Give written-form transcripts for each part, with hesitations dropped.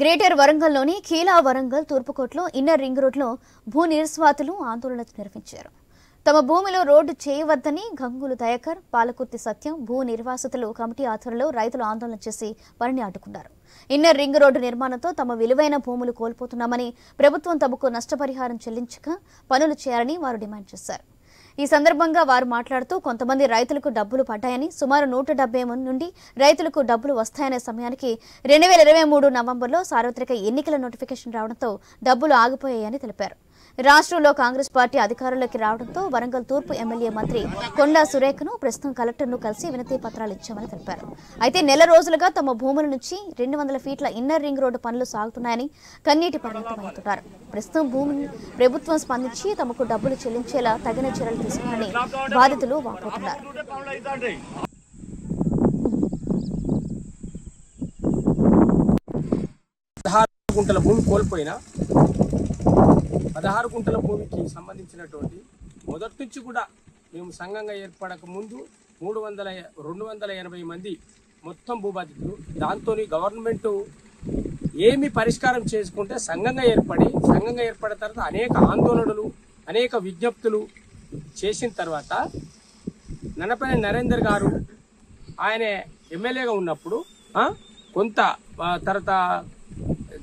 Greater వరంగల్లోని ఖీలా Warangal తూర్పుకోటలో inner ring రోడ్లో భూ నిర్స్వాతులు ఆందోళన నిర్వహించారు. తమ భూమిలో రోడ్డు చేయవద్దని గంగులు దయాకర్, పాలకుర్తి సత్యం భూ నిర్వాసితులు కమిటీ ఆధ్వర్యంలో రైతులు ఆందోళన చేసి పనిని అడ్డుకున్నారు. ఇన్నర్ రింగ్ రోడ్డు నిర్మాణంతో తమ విలువైన భూములు కోల్పోతున్నామని, ప్రభుత్వం తమకు నష్టపరిహారం చెల్లించక పనులు చేయాలని వారు డిమాండ్ చేశారు. ఈ సందర్భంగా వారు మాట్లాడుతూ కొంతమంది రైతులకు డబ్బులు పడ్డాయని, సుమారు 170 నుండి రైతులకు డబ్బులు వస్తాయనే సమయానికి 2023 నవంబర్లో సార్వత్రిక ఎన్నికల నోటిఫికేషన్ రావడంతో డబ్బులు ఆగిపోయాయని తెలిపారు. రాష్ట్రంలో కాంగ్రెస్ పార్టీ అధికారంలోకి రావడంతో వరంగల్ తూర్పు ఎమ్మెల్యే మంత్రి కొండా సురేఖను ప్రస్తుతం కలెక్టర్ను కలిసి వినతి పత్రాలు ఇచ్చామని తెలిపారు. అయితే నెల రోజులుగా తమ భూముల నుంచి 200 ఫీట్ల ఇన్నర్ రింగ్ రోడ్డు పనులు సాగుతున్నాయని కన్నీటి పరిమితమవుతున్నారు. ప్రస్తుతం భూమిని ప్రభుత్వం స్పందించి తమకు డబ్బులు చెల్లించేలా తగిన చర్యలు తీసుకోవాలని బాధితులు వాపోతున్నారు. 16 గుంటల భూమి కోల్పోయినా 16 గుంటల భూమికి సంబంధించినటువంటి మొదటి నుంచి కూడా మేము సంఘంగా ఏర్పడక ముందు 280 మంది మొత్తం భూబాధితులు. దాంతో గవర్నమెంట్ ఏమి పరిష్కారం చేసుకుంటే సంఘంగా ఏర్పడిన తర్వాత అనేక ఆందోళనలు, అనేక విజ్ఞప్తులు చేసిన తర్వాత నన్నపల్లి నరేందర్ గారు ఆయన ఎమ్మెల్యేగా ఉన్నప్పుడు కొంత తర్వాత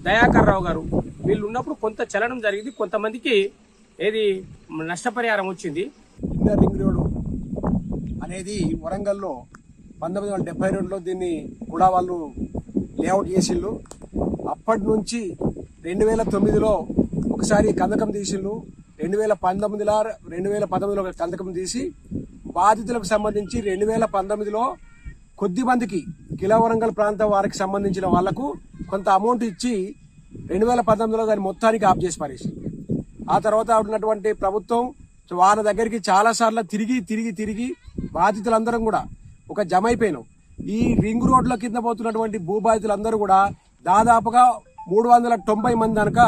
దయాకర్ రావు గారు వీళ్ళు ఉన్నప్పుడు కొంత చలనం జరిగింది. కొంతమందికి ఏది నష్టపరిహారం వచ్చింది. ఇన్నర్ రింగ్ రోడ్ అనేది వరంగల్లో 1972లో దీన్ని కూడా వాళ్ళు లేఅవుట్ చేసిళ్ళు. అప్పటి నుంచి 2009లో ఒకసారి కందకం తీసిళ్ళు. 2019లో కందకం తీసి బాధితులకు సంబంధించి 2019లో కొద్ది మందికి ఖీలా వరంగల్ ప్రాంతం వారికి సంబంధించిన వాళ్లకు కొంత అమౌంట్ ఇచ్చి 2019లో దాన్ని మొత్తానికి ఆఫ్ చేసి పారేసి, ఆ తర్వాత ఉన్నటువంటి ప్రభుత్వం వాళ్ళ దగ్గరికి చాలా సార్లు తిరిగి బాధితులందరం కూడా ఒక జమ అయిపోయినాం. ఈ రింగ్ రోడ్ల కింద పోతున్నటువంటి భూ బాధితులందరూ కూడా దాదాపుగా 390 మంది కనుక